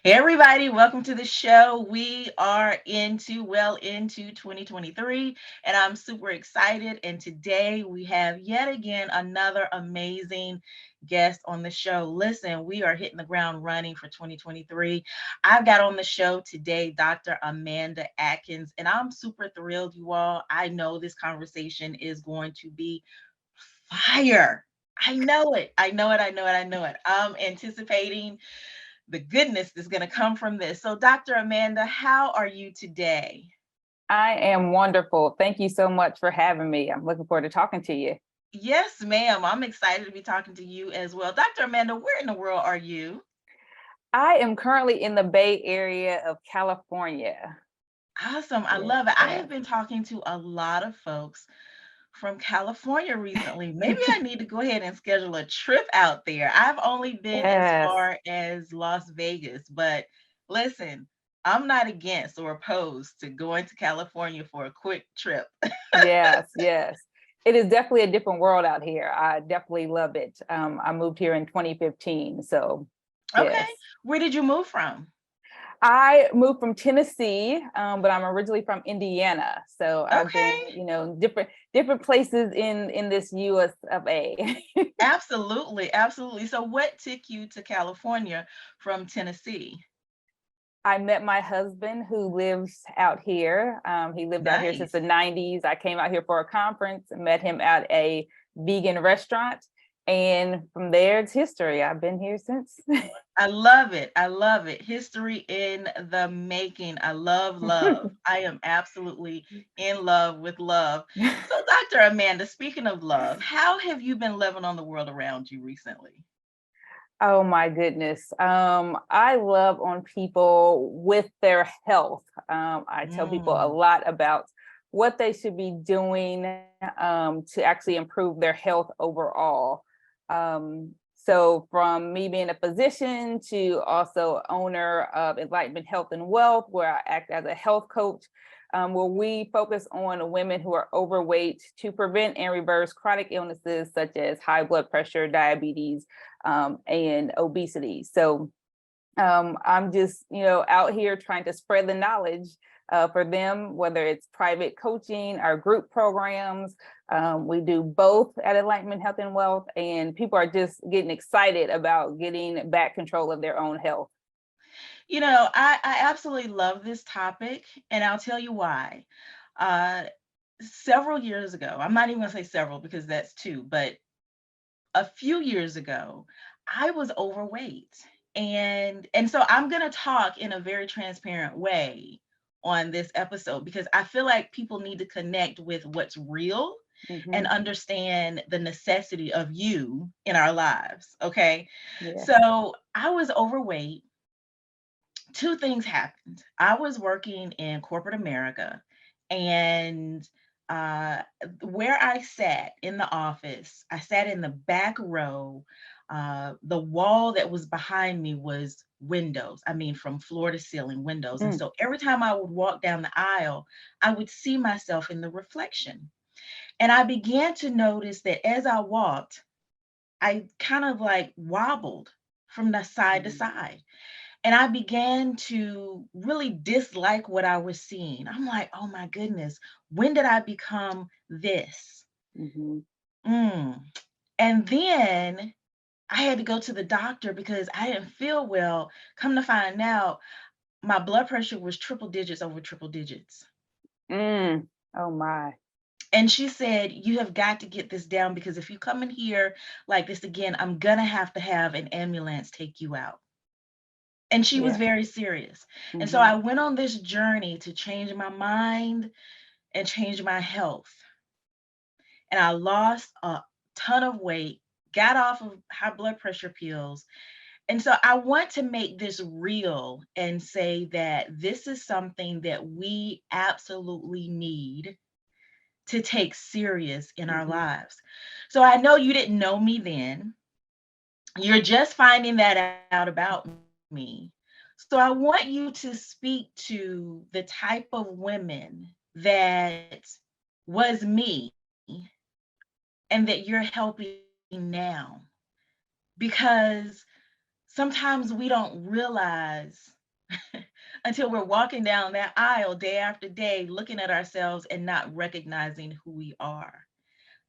Hey everybody, welcome to the show. We are into 2023 and I'm super excited, and today we have yet again another amazing guest on the show. Listen, we are hitting the ground running for 2023. I've got on the show today Dr. Amanda Adkins, and I'm super thrilled, you all. I know this conversation is going to be fire. I know it. I know it. I know it. I know it. I'm anticipating the goodness that's going to come from this. So, Dr. Amanda, how are you today? I am wonderful. Thank you so much for having me. I'm looking forward to talking to you. Yes, ma'am. I'm excited to be talking to you as well. Dr. Amanda, where in the world are you? I am currently in the Bay Area of California. Awesome. I Yes, love it. I have yes. been talking to a lot of folks from California recently. Maybe I need to go ahead and schedule a trip out there. I've only been as Yes, far as Las Vegas, but listen, I'm not against or opposed to going to California for a quick trip. yes, yes. It is definitely a different world out here. I definitely love it. I moved here in 2015. So, Okay. yes. Where did you move from? I moved from Tennessee, but I'm originally from Indiana. So I've been, Okay. different places in this US of A. Absolutely, absolutely. So what took you to California from Tennessee? I met my husband who lives out here. He lived out here since Nice. the 90s. I came out here for a conference and met him at a vegan restaurant. And from there, it's history. I've been here since. I love it. I love it. History in the making. I love love. I am absolutely in love with love. So, Dr. Amanda, speaking of love, how have you been loving on the world around you recently? Oh my goodness. I love on people with their health. I tell people a Mm, lot about what they should be doing to actually improve their health overall. So from me being a physician to also owner of Enlightenment Health and Wealth, where I act as a health coach, where we focus on women who are overweight to prevent and reverse chronic illnesses such as high blood pressure, diabetes, and obesity. So I'm just, out here trying to spread the knowledge for them, whether it's private coaching or group programs. We do both at Enlightenment Health and Wealth, and people are just getting excited about getting back control of their own health. I absolutely love this topic, and I'll tell you why. Uh, Several years ago, I'm not even going to say several because that's two, but a few years ago, I was overweight. And so I'm going to talk in a very transparent way on this episode because I feel like people need to connect with what's real and Hmm. understand the necessity of you in our lives, okay? Yes. So, I was overweight. Two things happened. I was working in corporate America, and uh, where I sat in the office, I sat in the back row. The wall that was behind me was windows. I mean, from floor to ceiling windows. And Mm. so every time I would walk down the aisle, I would see myself in the reflection. And I began to notice that as I walked, I kind of like wobbled from the side to side. And I began to really dislike what I was seeing. I'm like, oh my goodness, when did I become this? Mm-hmm. Mm. And then I had to go to the doctor because I didn't feel well. Come to find out, my blood pressure was triple digits over triple digits. Mm. Oh my. And she said, you have got to get this down because if you come in here like this again, I'm going to have an ambulance take you out. And she was Yeah. very serious. And so Hmm. I went on this journey to change my mind and change my health. And I lost a ton of weight, got off of high blood pressure pills. And so I want to make this real and say that this is something that we absolutely need to take serious in our Hmm. lives. So I know you didn't know me then. You're just finding that out about me. So I want you to speak to the type of women that was me and that you're helping now. Because sometimes we don't realize until we're walking down that aisle day after day, looking at ourselves and not recognizing who we are.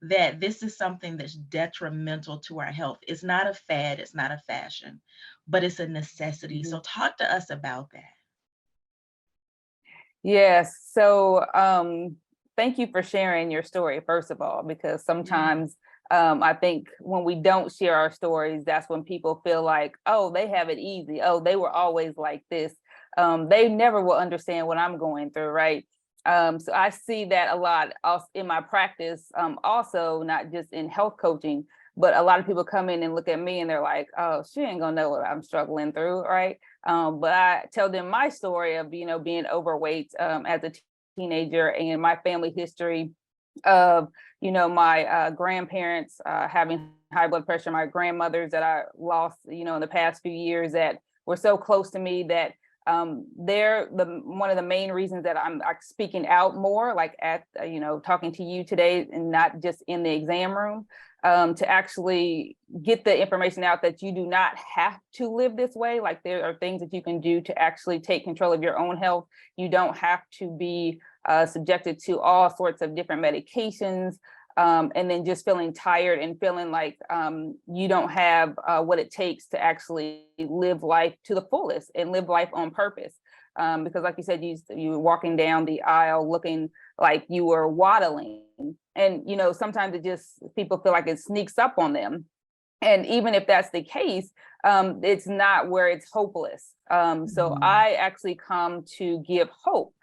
That this is something that's detrimental to our health. It's not a fad, it's not a fashion, but it's a necessity. So, Mhm. talk to us about that. Yes. So thank you for sharing your story, first of all, because Yeah. sometimes I think when we don't share our stories, that's when people feel like, oh, they have it easy. Oh, they were always like this. They never will understand what I'm going through, right? So I see that a lot also in my practice, also not just in health coaching, but a lot of people come in and look at me and they're like, oh, she ain't gonna know what I'm struggling through, right? But I tell them my story of, being overweight as a teenager and my family history of, my grandparents having high blood pressure, my grandmothers that I lost, in the past few years that were so close to me that they're one of the main reasons that I'm like speaking out more, like at, talking to you today and not just in the exam room, to actually get the information out that you do not have to live this way. Like there are things that you can do to actually take control of your own health. You don't have to be subjected to all sorts of different medications, and then just feeling tired and feeling like you don't have what it takes to actually live life to the fullest and live life on purpose. Because like you said, you were walking down the aisle looking like you were waddling. And, sometimes it just, people feel like it sneaks up on them. And even if that's the case, it's not where it's hopeless. So Mhm. I actually come to give hope,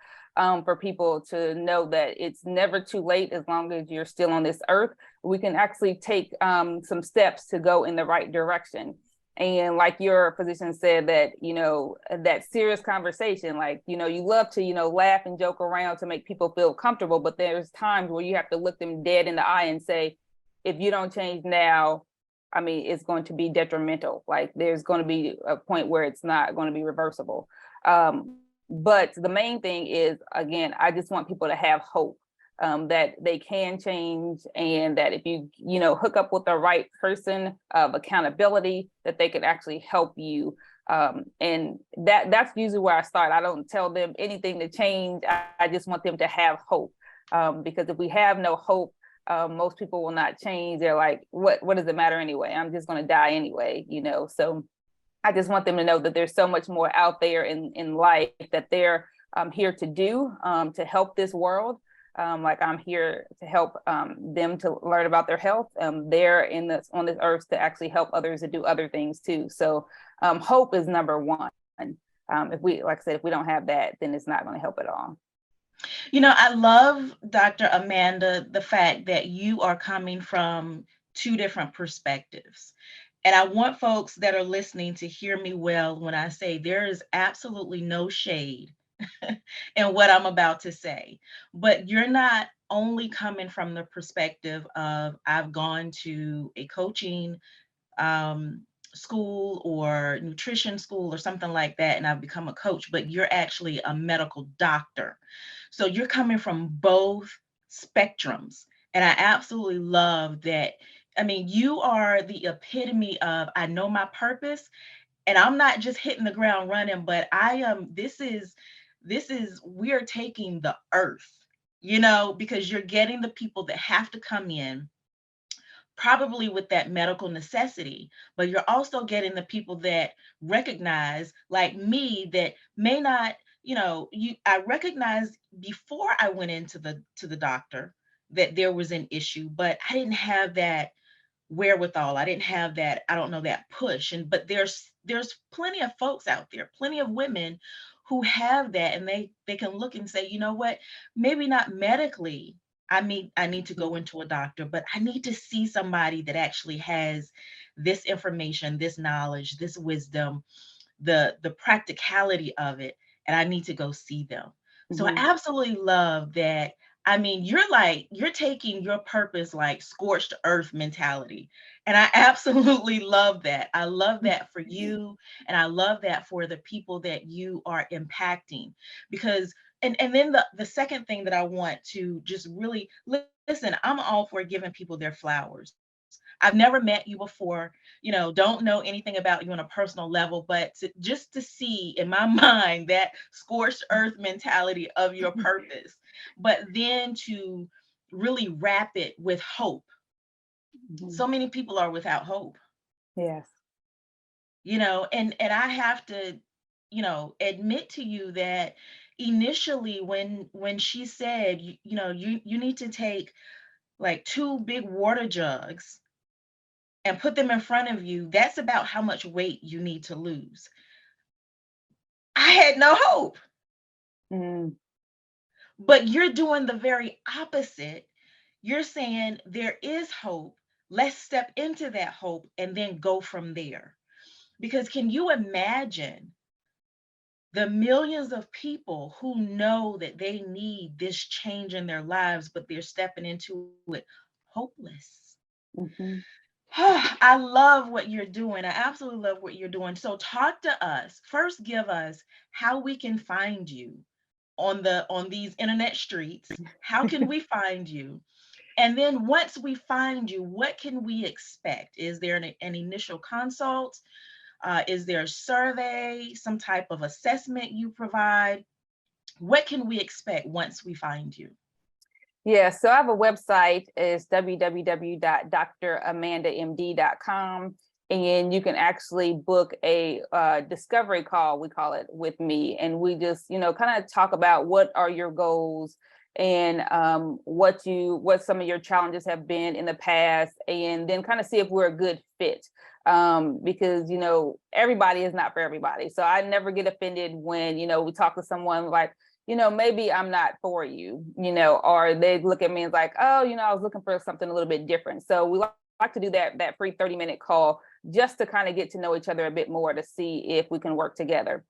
for people to know that it's never too late as long as you're still on this earth. We can actually take some steps to go in the right direction. And like your physician said, that, that serious conversation, like, you love to, laugh and joke around to make people feel comfortable, but there's times where you have to look them dead in the eye and say, if you don't change now, I mean, it's going to be detrimental. Like there's going to be a point where it's not going to be reversible. But the main thing is, again, I just want people to have hope, that they can change, and that if you, hook up with the right person of accountability, that they can actually help you. And that's usually where I start. I don't tell them anything to change. I just want them to have hope. Because if we have no hope, most people will not change. They're like, what does it matter anyway? I'm just going to die anyway, So I just want them to know that there's so much more out there in life that they're here to do, to help this world. Like I'm here to help them to learn about their health. They're on this earth to actually help others to do other things too. So hope is number one. If we, like I said, if we don't have that, then it's not going to help at all. I love, Dr. Amanda, the fact that you are coming from two different perspectives. And I want folks that are listening to hear me well when I say there is absolutely no shade in what I'm about to say. But you're not only coming from the perspective of I've gone to a coaching um, school or nutrition school or something like that, and I've become a coach, but you're actually a medical doctor. So you're coming from both spectrums. And I absolutely love that. I mean, you are the epitome of I know my purpose, and I'm not just hitting the ground running, but I am this is we're taking the earth, because you're getting the people that have to come in probably with that medical necessity, but you're also getting the people that recognize, like me, that may not, I recognized before I went into the doctor that there was an issue, but I didn't have that wherewithal. I didn't have that, I don't know, that push. And but there's plenty of folks out there, plenty of women who have that, and they can look and say, you know what, maybe not medically. I need to go into a doctor, but I need to see somebody that actually has this information, this knowledge, this wisdom, the practicality of it, and I need to go see them. So I Mm-hmm. absolutely love that. I mean, you're taking your purpose like scorched earth mentality. And I absolutely love that. I love that for you, and I love that for the people that you are impacting, because and then the second thing that I want to just really listen, I'm all for giving people their flowers. I've never met you before, don't know anything about you on a personal level, but just to see in my mind that scorched earth mentality of your purpose, but then to really wrap it with hope. Mhm. So many people are without hope, Yes. and I have to, admit to you that initially when she said, you need to take like two big water jugs and put them in front of you, that's about how much weight you need to lose. I had no hope, Mm, but you're doing the very opposite. You're saying there is hope. Let's step into that hope and then go from there. Because can you imagine the millions of people who know that they need this change in their lives, but they're stepping into it hopeless? mhm. I love what you're doing. I absolutely love what you're doing. So talk to us. First, give us how we can find you on these internet streets. How can we find you? And then once we find you, what can we expect? Is there an initial consult? Is there a survey, some type of assessment you provide? What can we expect once we find you? Yeah, so I have a website, it's www.dramandamd.com, and you can actually book a discovery call, we call it, with me, and we just, kind of talk about what are your goals, and what some of your challenges have been in the past, and then kind of see if we're a good fit. Because everybody is not for everybody. So I never get offended when we talk to someone like, maybe I'm not for you, or they look at me and like, oh, I was looking for something a little bit different. So we like to do that free 30-minute call just to kind of get to know each other a bit more, to see if we can work together.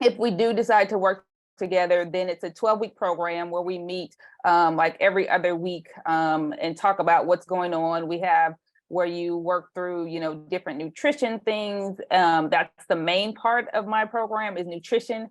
If we do decide to work together, then it's a 12-week program where we meet like every other week, and talk about what's going on. We have where you work through, different nutrition things. That's the main part of my program, is nutrition.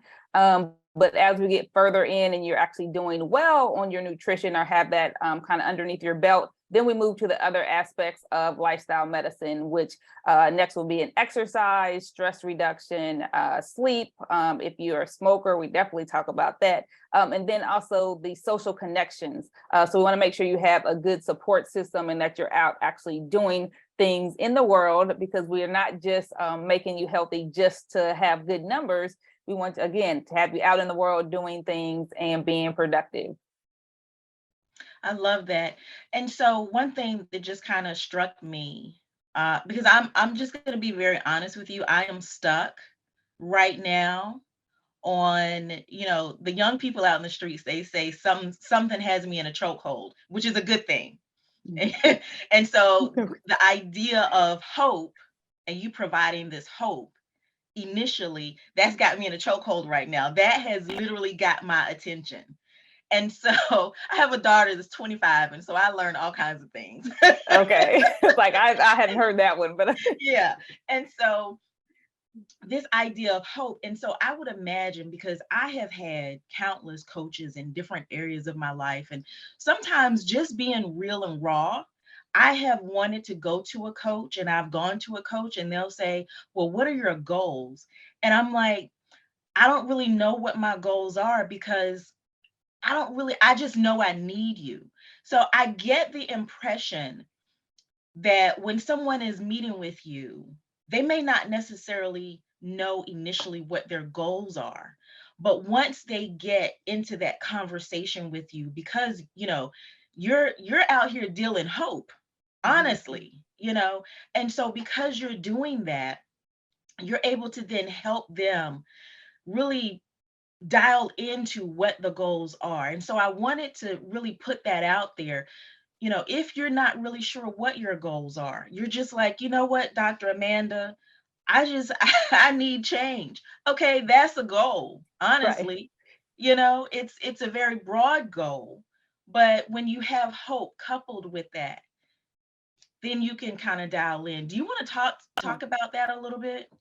But as we get further in and you're actually doing well on your nutrition, or have that kind of underneath your belt, then we move to the other aspects of lifestyle medicine, which next will be an exercise, stress reduction, sleep. If you're a smoker, we definitely talk about that. And then also the social connections. So we want to make sure you have a good support system and that you're out actually doing things in the world, because we are not just making you healthy just to have good numbers. We want, again, to have you out in the world doing things and being productive. I love that. And so one thing that just kind of struck me, because I'm just going to be very honest with you, I am stuck right now on, the young people out in the streets. They say something has me in a chokehold, which is a good thing. And so the idea of hope, and you providing this hope initially, that's got me in a chokehold right now. That has literally got my attention. And so I have a daughter that's 25, and so I learn all kinds of things. Okay. It's like I hadn't heard that one, but Yeah. And so this idea of hope. And so I would imagine, because I have had countless coaches in different areas of my life, and sometimes just being real and raw, I have wanted to go to a coach, and I've gone to a coach and they'll say, well, what are your goals? And I'm like, I don't really know what my goals are, because I just know I need you. So I get the impression that when someone is meeting with you, they may not necessarily know initially what their goals are. But once they get into that conversation with you, because you're out here dealing hope, Mhm. honestly, and so because you're doing that, you're able to then help them really dial into what the goals are. And so I wanted to really put that out there. If you're not really sure what your goals are, you're just like, you know what, Dr. Amanda, I just I need change. Okay, that's a goal. Right. Honestly, it's a very broad goal, but when you have hope coupled with that, then you can kind of dial in. Do you want to talk about that a little bit?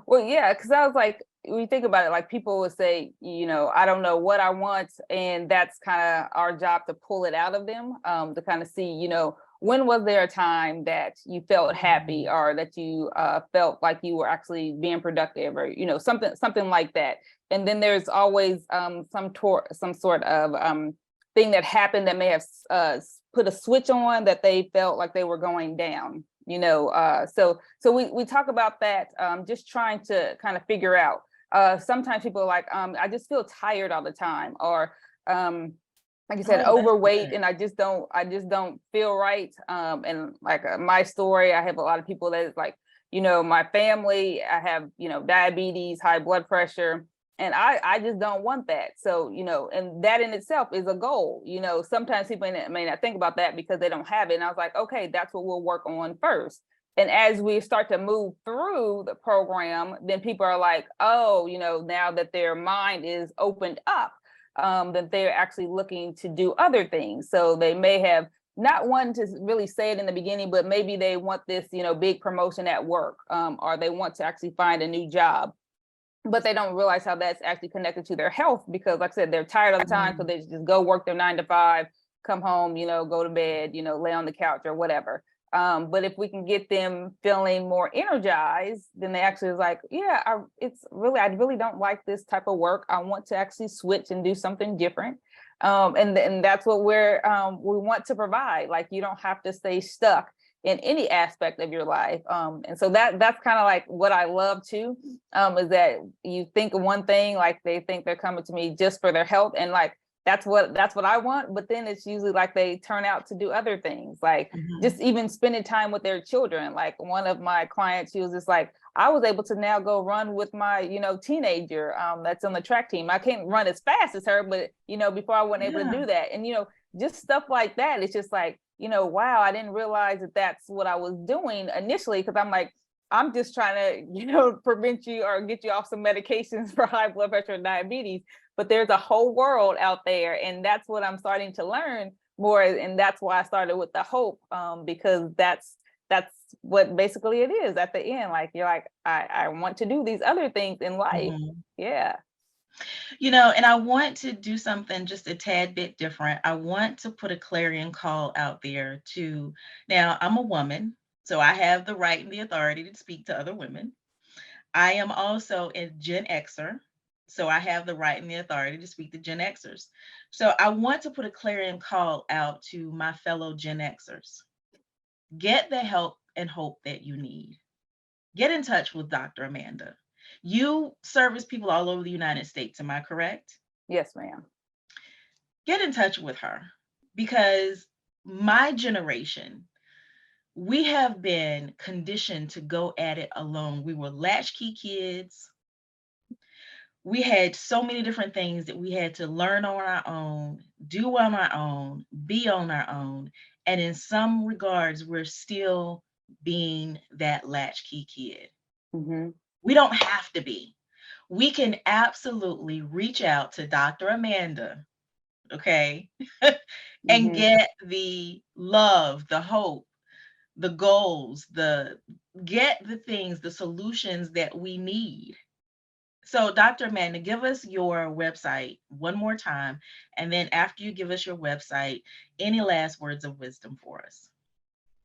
Well, yeah, because I was like, when you think about it, like people would say, I don't know what I want. And that's kind of our job, to pull it out of them, to kind of see, when was there a time that you felt happy, or that you felt like you were actually being productive, or, you know, something like that. And then there's always some sort of thing that happened that may have put a switch on, that they felt like they were going down, you know. So we talk about that, just trying to kind of figure out. Sometimes people are like, I just feel tired all the time, or like you said, Oh, that's overweight, good. and I just don't feel right. And like my story, I have a lot of people that is like, you know, my family, I have, you know, diabetes, high blood pressure, and I just don't want that. So, you know, and that in itself is a goal. You know, sometimes people may not think about that because they don't have it. And I was like, okay, that's what we'll work on first. And as we start to move through the program, then people are like, oh, you know, now that their mind is opened up, that they're actually looking to do other things. So they may have not wanted to really say it in the beginning, but maybe they want this, you know, big promotion at work, or they want to actually find a new job, but they don't realize how that's actually connected to their health, because like I said, they're tired all the time. So they just go work their 9 to 5, come home, you know, go to bed, you know, lay on the couch or whatever. But if we can get them feeling more energized, then they actually is like, yeah, I really don't like this type of work. I want to actually switch and do something different. And that's what we want to provide. Like, you don't have to stay stuck in any aspect of your life. And so that's kind of like what I love too, is that you think of one thing, like they think they're coming to me just for their health, and like that's what I want. But then it's usually like they turn out to do other things, like just even spending time with their children. Like one of my clients, she was just like, I was able to now go run with my, you know, teenager that's on the track team. I can't run as fast as her, but you know, before I wasn't able to Yeah. do that. And you know, just stuff like that. It's just like, you know, wow, I didn't realize that that's what I was doing initially, because I'm like, I'm just trying to, you know, prevent you or get you off some medications for high blood pressure and diabetes. But there's a whole world out there, and that's what I'm starting to learn more. And that's why I started with the hope, because that's what basically it is at the end. Like, you're like, I want to do these other things in life. Mhm. Yeah. You know, and I want to do something just a tad bit different. I want to put a clarion call out there to, now I'm a woman, so I have the right and the authority to speak to other women. I am also a Gen Xer, so I have the right and the authority to speak to Gen Xers. So I want to put a clarion call out to my fellow Gen Xers. Get the help and hope that you need. Get in touch with Dr. Amanda. You service people all over the United States, am I correct? Yes, ma'am. Get in touch with her, because my generation, we have been conditioned to go at it alone. We were latchkey kids. We had so many different things that we had to learn on our own, do on our own, be on our own. And in some regards, we're still being that latchkey kid. Mm-hmm. We don't have to be. We can absolutely reach out to Dr. Amanda, okay, and Mm-hmm. get the love, the hope, the goals, get the things, the solutions that we need. So, Dr. Amanda, give us your website one more time. And then after you give us your website, any last words of wisdom for us?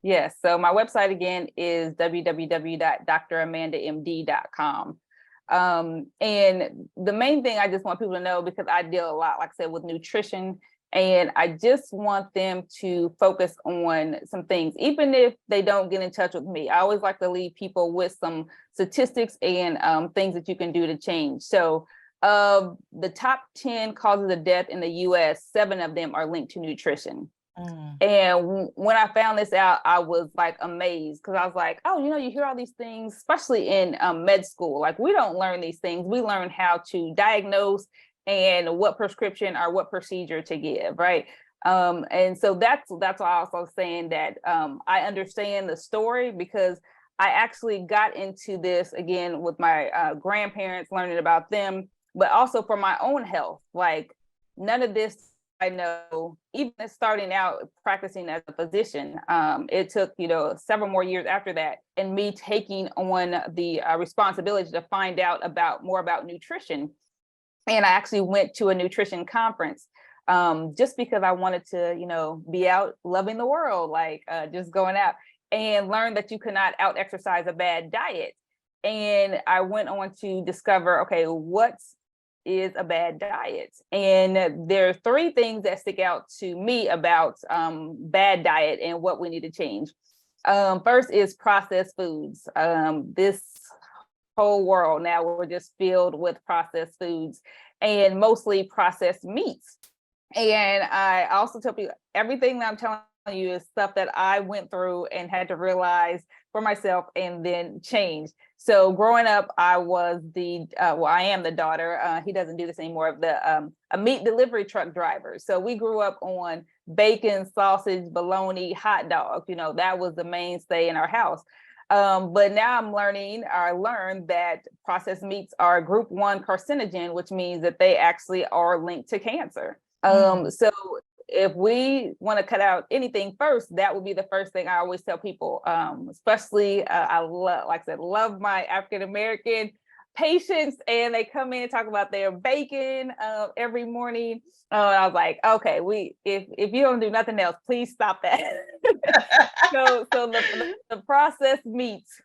Yes. So my website again is www.dramandamd.com. And the main thing I just want people to know, because I deal a lot, like I said, with nutrition, and I just want them to focus on some things, even if they don't get in touch with me. I always like to leave people with some statistics and things that you can do to change. So of the top 10 causes of death in the US, 7 of them are linked to nutrition. Mm, And when I found this out, I was like amazed, because I was like, oh, you know, you hear all these things, especially in med school. Like, we don't learn these things. We learn how to diagnose and what prescription or what procedure to give, right? And so that's why I also saying that I understand the story, because I actually got into this again with my grandparents, learning about them, but also for my own health. Like, none of this I know, even starting out practicing as a physician, it took, you know, several more years after that, and me taking on the responsibility to find out more about nutrition. And I actually went to a nutrition conference just because I wanted to, be out loving the world, like just going out, and learned that you cannot out exercise a bad diet. And I went on to discover, okay, what is a bad diet? And there are three things that stick out to me about bad diet and what we need to change. First is processed foods. This whole world now, we're just filled with processed foods and mostly processed meats. And I also tell people everything that I'm telling you is stuff that I went through and had to realize for myself and then change. So growing up, I was I am the daughter. He doesn't do this anymore, of a meat delivery truck driver. So we grew up on bacon, sausage, bologna, hot dogs. That was the mainstay in our house. But now I learned that processed meats are group 1 carcinogen, which means that they actually are linked to cancer. So if we want to cut out anything first, that would be the first thing I always tell people, especially I love my African-American patients, and they come in and talk about their bacon every morning. I was like, okay, if you don't do nothing else, please stop that. So the processed meats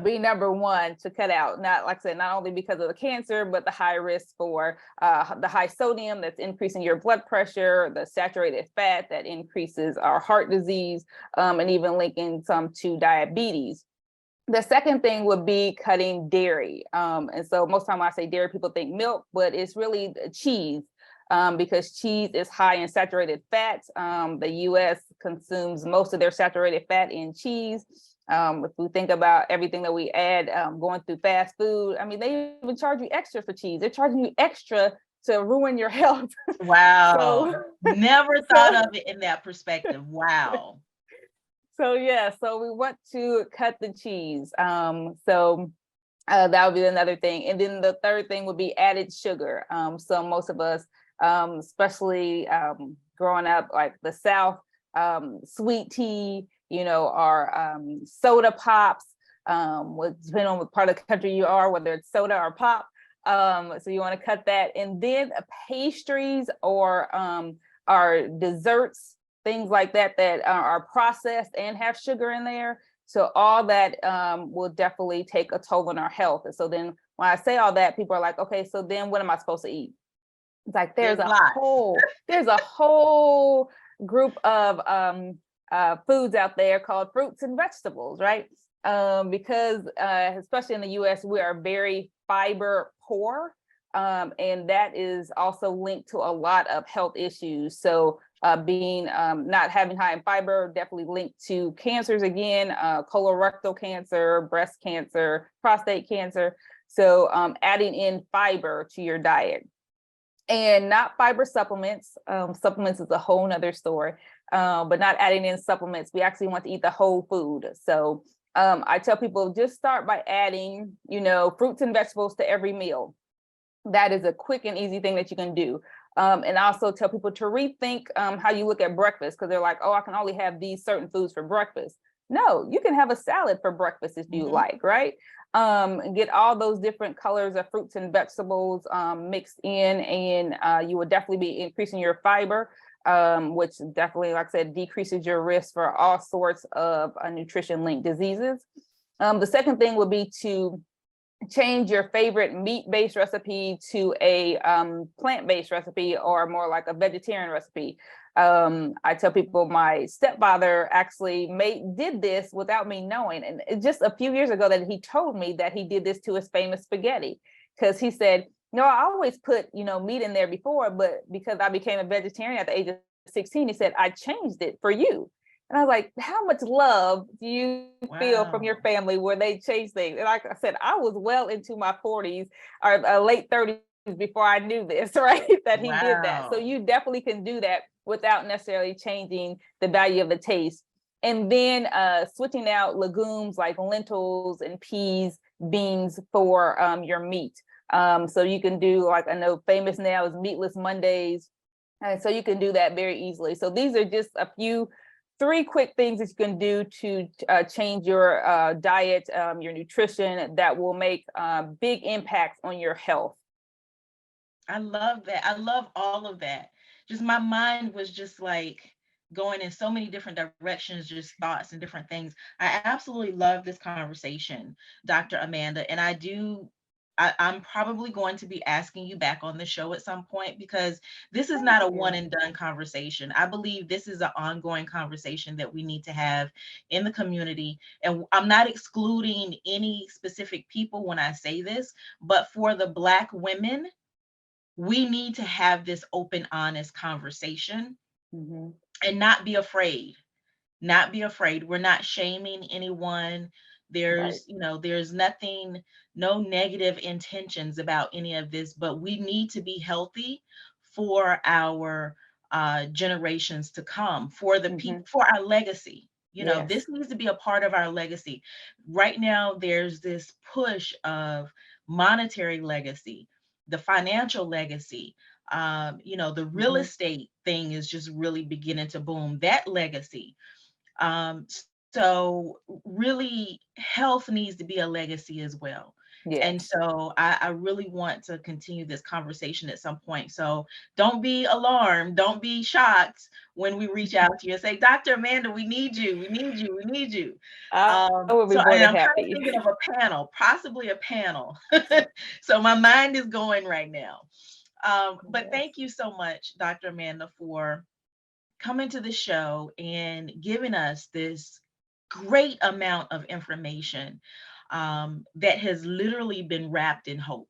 be number 1 to cut out. Not, like I said, not only because of the cancer, but the high risk for the high sodium that's increasing your blood pressure, the saturated fat that increases our heart disease, and even linking some to diabetes. The second thing would be cutting dairy. And so most time when I say dairy, people think milk, but it's really cheese. Because cheese is high in saturated fats. The US consumes most of their saturated fat in cheese. If we think about everything that we add going through fast food, I mean, they even charge you extra for cheese. They're charging you extra to ruin your health. Wow. Never thought of it in that perspective. Wow. So we want to cut the cheese. That would be another thing. And then the third thing would be added sugar. So most of us, especially growing up like the South, sweet tea, our soda pops, depending on what part of the country you are, whether it's soda or pop. So you want to cut that. And then pastries or our desserts, things like that are processed and have sugar in there. So all that will definitely take a toll on our health. And so then when I say all that, people are like, okay, so then what am I supposed to eat? It's like there's a whole group of foods out there called fruits and vegetables, right? Because especially in the US, we are very fiber poor. And that is also linked to a lot of health issues. So being not having high in fiber definitely linked to cancers again, colorectal cancer, breast cancer, prostate cancer. So adding in fiber to your diet. And not fiber supplements. Supplements is a whole nother story, but not adding in supplements. We actually want to eat the whole food. So I tell people just start by adding, fruits and vegetables to every meal. That is a quick and easy thing that you can do. And I also tell people to rethink how you look at breakfast, because they're like, oh, I can only have these certain foods for breakfast. No, you can have a salad for breakfast if you like, right? And get all those different colors of fruits and vegetables mixed in, and you will definitely be increasing your fiber, which definitely, like I said, decreases your risk for all sorts of nutrition-linked diseases. The second thing would be to change your favorite meat-based recipe to a plant-based recipe, or more like a vegetarian recipe. I tell people my stepfather actually did this without me knowing. And it's just a few years ago that he told me that he did this to his famous spaghetti, because he said, no, I always put, meat in there before, but because I became a vegetarian at the age of 16, he said, I changed it for you. And I was like, how much love do you feel from your family where they change things? And like I said, I was well into my 40s or late 30s before I knew this, right? That he did that. So you definitely can do that without necessarily changing the value of the taste. And then switching out legumes like lentils and peas, beans for your meat. So you can do, like I know famous now is Meatless Mondays. And so you can do that very easily. So these are just a few 3 quick things that you can do to change your diet, your nutrition, that will make big impacts on your health. I love that. I love all of that. just my mind was just like going in so many different directions, just thoughts and different things. I absolutely love this conversation, Dr. Amanda, and I'm probably going to be asking you back on the show at some point because this is Thank not a one you. and done conversation. I believe this is an ongoing conversation that we need to have in the community. And I'm not excluding any specific people when I say this, but for the Black women, we need to have this open, honest conversation Hmm. and not be afraid. Not be afraid. We're not shaming anyone. Right. There's nothing, no negative intentions about any of this, but we need to be healthy for our generations to come, for the people, Hmm. for our legacy. This Yes. needs to be a part of our legacy. Right now, there's this push of monetary legacy, the financial legacy. The real Hmm. estate thing is just really beginning to boom. That legacy, so really, health needs to be a legacy as well. And Yes. so I really want to continue this conversation at some point. So don't be alarmed, don't be shocked when we reach out to you and say, Dr. Amanda, we need you, we need you, we need you. I will be So more and than I'm kind of happy. thinking of a panel, possibly a panel. So my mind is going right now. But Yes. thank you so much, Dr. Amanda, for coming to the show and giving us this great amount of information that has literally been wrapped in hope.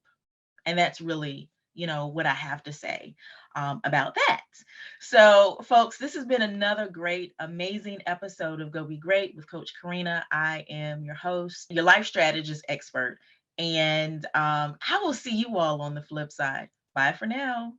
And that's really, what I have to say about that. So, folks, this has been another great, amazing episode of Go Be Great with Coach Karina. I am your host, your life strategist expert. And I will see you all on the flip side. Bye for now.